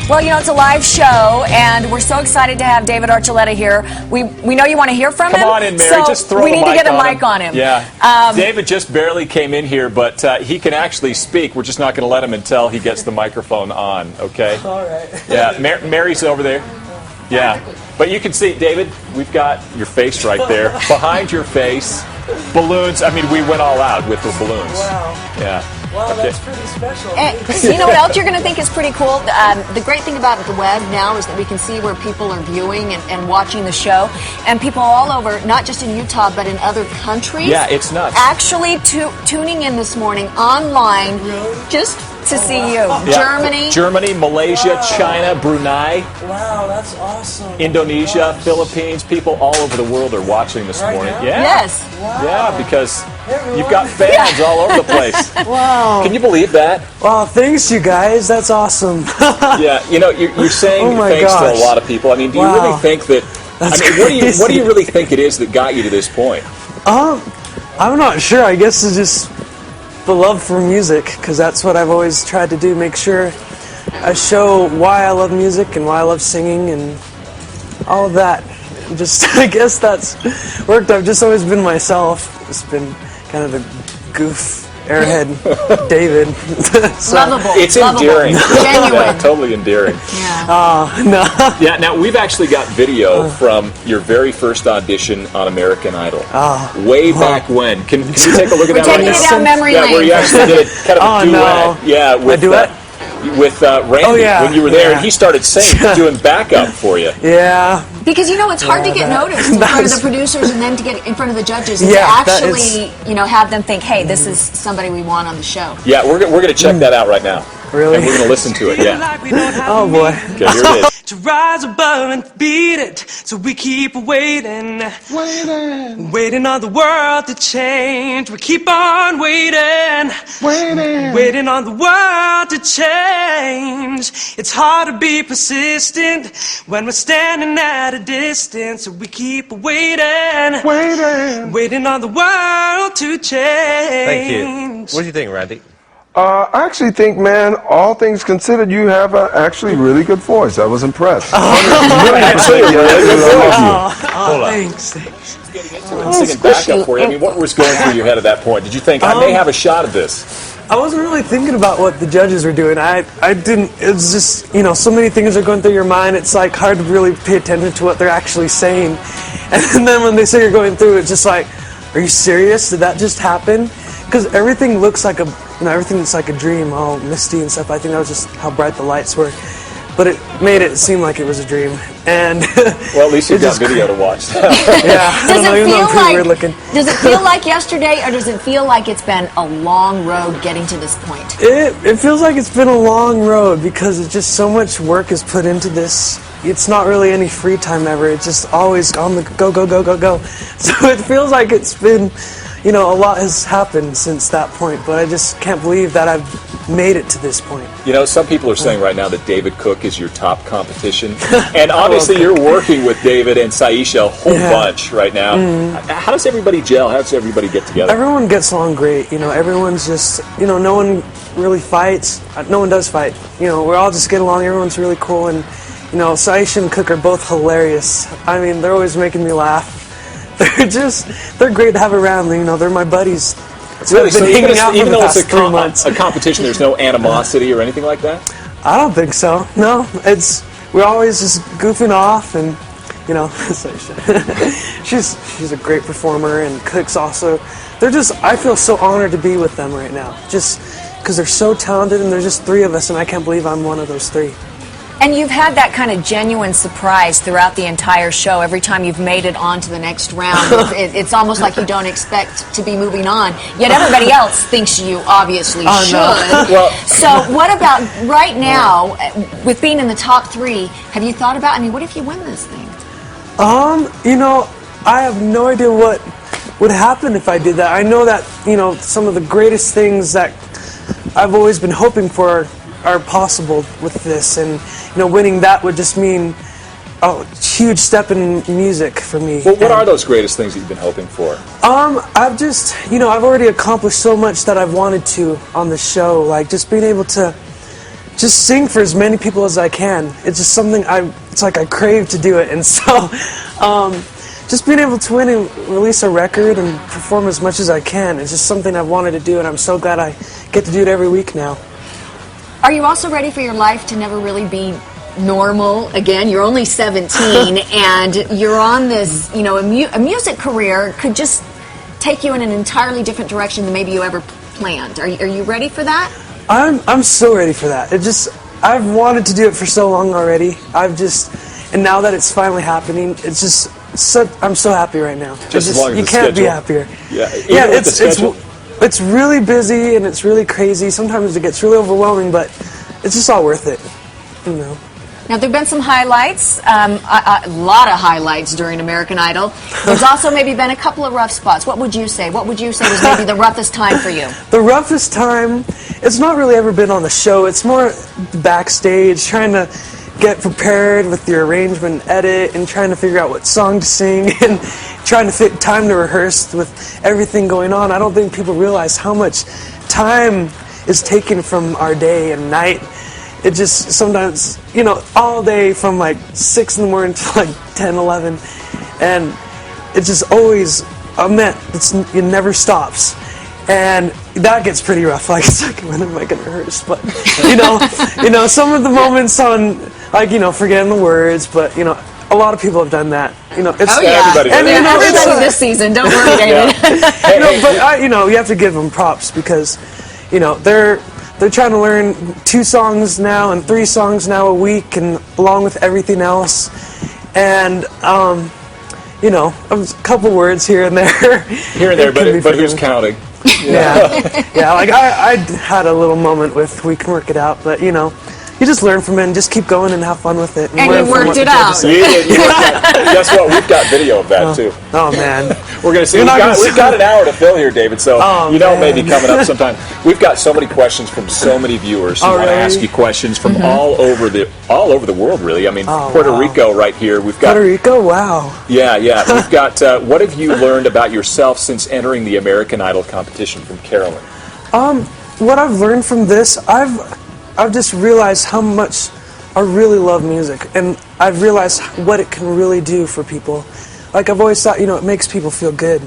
Well, you know, it's a live show, and we're so excited to have David Archuleta here. We know you want to hear from him. Come on in, Mary. So just throw we need to get a mic on him. Yeah. David just barely came in here, but he can actually speak. We're just not going to let him until he gets the microphone on, okay? All right. Yeah, Mary's over there. Yeah. But you can see, David, we've got your face right there. Behind your face, balloons. I mean, we went all out with the balloons. Wow. Yeah. Wow, Okay. that's pretty special. And you know what else you're going to think is pretty cool? The great thing about the web now is that we can see where people are viewing and watching the show. And people all over, not just in Utah, but in other countries. Yeah, it's nuts. Actually tuning in this morning online just to see you. Yeah. Germany, Malaysia, China, Brunei. Wow, that's awesome. Indonesia, Philippines, people all over the world are watching this morning. now? Yeah. Yes. Wow. Yeah, because you've got fans all over the place. Wow. Can you believe that? Wow, thanks you guys. That's awesome. Yeah, you know, you're saying thanks to a lot of people. I mean, do you really think that? That's what do you really think it is that got you to this point? I'm not sure. I guess it's just the love for music, because that's what I've always tried to do. Make sure I show why I love music and why I love singing and all of that. Just, I guess that's worked. I've just always been myself. It's been kind of the goof, airhead David. So, lovable. It's lovable. endearing. Genuine. Yeah, totally endearing. Yeah. No. Yeah, now we've actually got video from your very first audition on American Idol. Way back when. Can we take a look at that right now? We're taking it down memory lane. Yeah, where you actually did kind of a duet. No. Yeah, with a duet? With Randy, when you were there, and he started singing, doing backup for you. Yeah. Because, you know, it's hard to get noticed in front of the producers and then to get in front of the judges and to actually, you know, have them think, hey, this is somebody we want on the show. Yeah, we're going to check that out right now. Really? And we're going to listen to it, yeah. Oh, boy. Okay, here it is. To rise above and beat it, so we keep waiting, waiting on the world to change. We keep on waiting, waiting on the world to change. It's hard to be persistent when we're standing at a distance, so we keep waiting, waiting on the world to change. Thank you. What do you think, Randy? I actually think, man, all things considered, you have an actually really good voice. I was impressed. Thanks. Singing backup for you. I mean, what was going through your head at that point? Did you think, I may have a shot at this? I wasn't really thinking about what the judges were doing. I didn't, it was just, you know, so many things are going through your mind, it's like hard to really pay attention to what they're actually saying. And then when they say you're going through, it's just like, are you serious? Did that just happen? Because everything looks like a, you know, everything looks like a dream, all misty and stuff. I think that was just how bright the lights were. But it made it seem like it was a dream. And well, at least you've got video to watch. Yeah. Does it feel like yesterday, or does it feel like it's been a long road getting to this point? It feels like it's been a long road because it's just so much work is put into this. It's not really any free time ever. It's just always on the go, go, go, go, go. So it feels like it's been, you know, a lot has happened since that point, but I just can't believe that I've made it to this point. You know, some people are saying right now that David Cook is your top competition. And obviously you're working with David and Saisha a whole bunch right now. How does everybody gel? How does everybody get together? Everyone gets along great. You know, everyone's just, you know, no one really fights. No one does fight. You know, we all just get along. Everyone's really cool. And, you know, Saisha and Cook are both hilarious. I mean, they're always making me laugh. They're great to have around. You know, they're my buddies. Really? So even though it's a competition, there's no animosity or anything like that? I don't think so. No, we're always just goofing off, and you know, she's a great performer, and Cook's also. I feel so honored to be with them right now, just because they're so talented, and there's just three of us, and I can't believe I'm one of those three. And you've had that kind of genuine surprise throughout the entire show. Every time you've made it on to the next round, it's almost like you don't expect to be moving on. Yet everybody else thinks you obviously should. No. Well, so what about right now, with being in the top three, have you thought about, I mean, what if you win this thing? You know, I have no idea what would happen if I did that. I know that, you know, some of the greatest things that I've always been hoping for are possible with this, and you know, winning that would just mean a huge step in music for me. Well, what are those greatest things that you've been hoping for? I've just, you know, I've already accomplished so much that I've wanted to on the show, like just being able to, just sing for as many people as I can. It's just something it's like I crave to do it. And so just being able to win and release a record and perform as much as I can is just something I've wanted to do, and I'm so glad I get to do it every week now. Are you also ready for your life to never really be normal again? You're only 17 and you're on this, you know, a music career could just take you in an entirely different direction than maybe you ever planned. Are you ready for that? I'm so ready for that. I've wanted to do it for so long already. And now that it's finally happening, it's just I'm so happy right now. Just as long as you the can't be schedule. happier. Yeah, it's really busy and it's really crazy. Sometimes it gets really overwhelming, but it's just all worth it. You know. Now, there have been some highlights, a lot of highlights during American Idol. There's also maybe been a couple of rough spots. What would you say? What would you say was maybe the roughest time for you? The roughest time, it's not really ever been on the show. It's more backstage, trying to get prepared with your arrangement, edit, and trying to figure out what song to sing, and trying to fit time to rehearse with everything going on. I don't think people realize how much time is taken from our day and night. It just sometimes, you know, all day from like 6 in the morning to like 10, 11, and it's just always a mess. It never stops, and that gets pretty rough. Like, it's like, when am I going to rehearse? But you know, some of the moments on, like, you know, forgetting the words. But you know, a lot of people have done that. You know, it's everybody. And, you know, Everybody this season. Don't worry, David. But you know, you have to give them props because, you know, they're trying to learn 2 songs now and 3 songs now a week, and along with everything else, and you know, a couple words here and there. Here and there, but who's counting? Yeah. Like I had a little moment with "We Can Work It Out," but you know, you just learn from it and just keep going and have fun with it. And you worked it out. Guess what? We've got video of that too. Oh man, we're gonna see. We've got an hour to fill here, David. So you know, maybe coming up sometime. We've got so many questions from so many viewers who want to ask you questions from all over the world. Really, I mean, Puerto Rico right here. We've got Puerto Rico. Wow. Yeah. We've got. What have you learned about yourself since entering the American Idol competition from Carolyn? What I've learned from this, I've just realized how much I really love music, and I've realized what it can really do for people. Like, I've always thought, you know, it makes people feel good,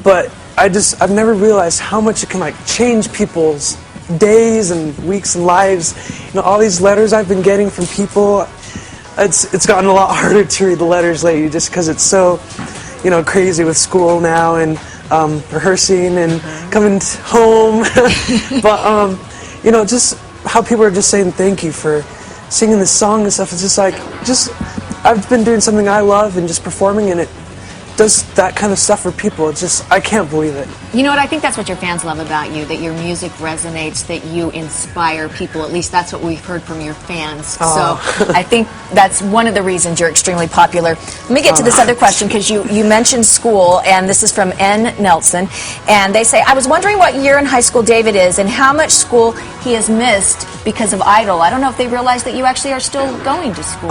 but I've never realized how much it can, like, change people's days and weeks and lives. You know, all these letters I've been getting from people, it's gotten a lot harder to read the letters lately just because it's so, you know, crazy with school now and rehearsing and coming home. But, you know, just how people are just saying thank you for singing this song and stuff. It's just like, I've been doing something I love and just performing, and it does that kind of stuff for people. It's just, I can't believe it. You know what? I think that's what your fans love about you, that your music resonates, that you inspire people. At least that's what we've heard from your fans. So I think that's one of the reasons you're extremely popular. Let me get to this other question, because you mentioned school, and this is from N. Nelson. And they say, I was wondering what year in high school David is and how much school he has missed because of Idol. I don't know if they realize that you actually are still going to school.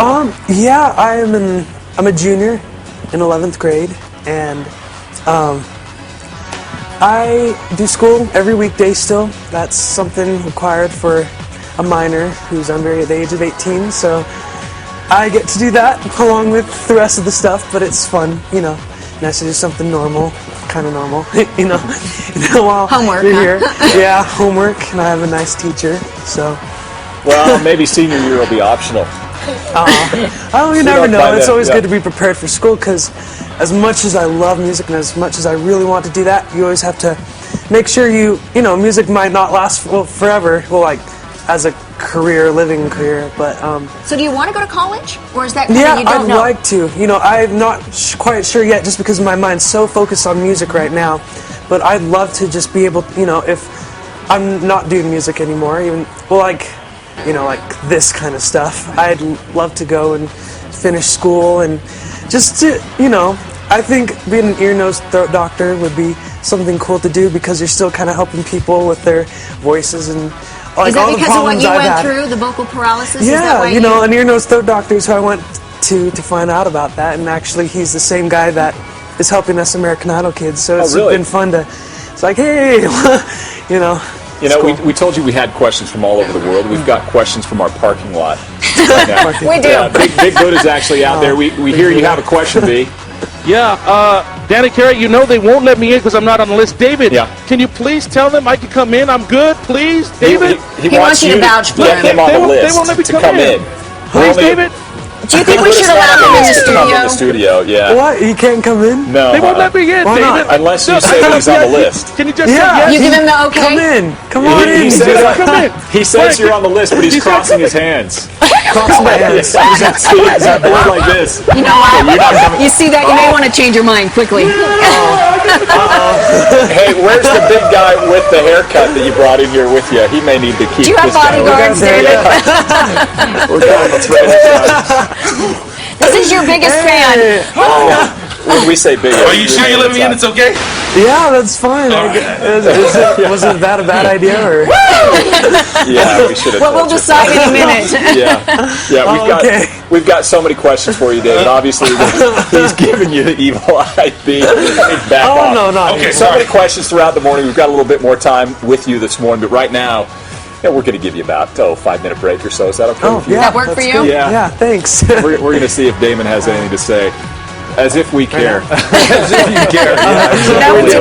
Yeah, I'm a junior in 11th grade, and I do school every weekday still. That's something required for a minor who's under the age of 18, so I get to do that along with the rest of the stuff, but it's fun, you know. Nice to do something normal, kind of normal, you know, while homework, you're here. Yeah, homework, and I have a nice teacher, so. Well, maybe senior year will be optional. You never know. It's always good to be prepared for school, because as much as I love music and as much as I really want to do that, you always have to make sure you know, music might not last forever, well, like, as a career, living career, but So do you want to go to college, or is that kind of you don't know? I'd like to. You know, I'm not quite sure yet, just because my mind's so focused on music right now, but I'd love to just be able, you know, if I'm not doing music anymore, even, well, like, you know, like this kind of stuff, I'd love to go and finish school, and just to, you know, I think being an ear, nose, throat doctor would be something cool to do, because you're still kind of helping people with their voices and like is that all the because of what problems you I've went had. through, the vocal paralysis? Yeah, is that why you know, an ear, nose, throat doctor is who I went to find out about that, and actually he's the same guy that is helping us American Idol kids, so it's really? been fun to, it's like, hey, you know. You know, we told you we had questions from all over the world. We've got questions from our parking lot right now. We do. Big Buddha's actually out there. We hear you have a question, B. Yeah, Danny Carey, you know they won't let me in because I'm not on the list. David, can you please tell them I can come in? I'm good, please, David. He wants you to vouch for him They on the list they won't let me to come in. Please, David. Do you think we should allow him in the to come in studio? the studio, yeah. What? He can't come in? No. They won't let me in, Why David. not? Unless you say that he's on the list. Can you just Yeah. say yes? You give him the okay? Come in. Come on in. He says, Come in. he says you're on the list, but he's crossing his hands. Cross my hands. He's like this. You know what? You see that? You may want to change your mind quickly. Hey, where's the big guy with the haircut that you brought in here with you? He may need to keep Do you have this guy. bodyguards, David? We're going to thread it down. This is your biggest fan. When we say big, Are you sure you let me in? It's okay? Yeah, that's fine. Wasn't that a bad idea? Or? Yeah, we should have. Well, we'll decide in a minute. Yeah. We've got so many questions for you, David. Obviously, he's giving you the evil eye. Back off. No. Okay, So many questions throughout the morning. We've got a little bit more time with you this morning, but right now, we're going to give you about 5-minute break or so. Is that okay with you? That work for you? Yeah. Thanks. We're going to see if Damon has anything to say. As if we care. As if you care. No, we do.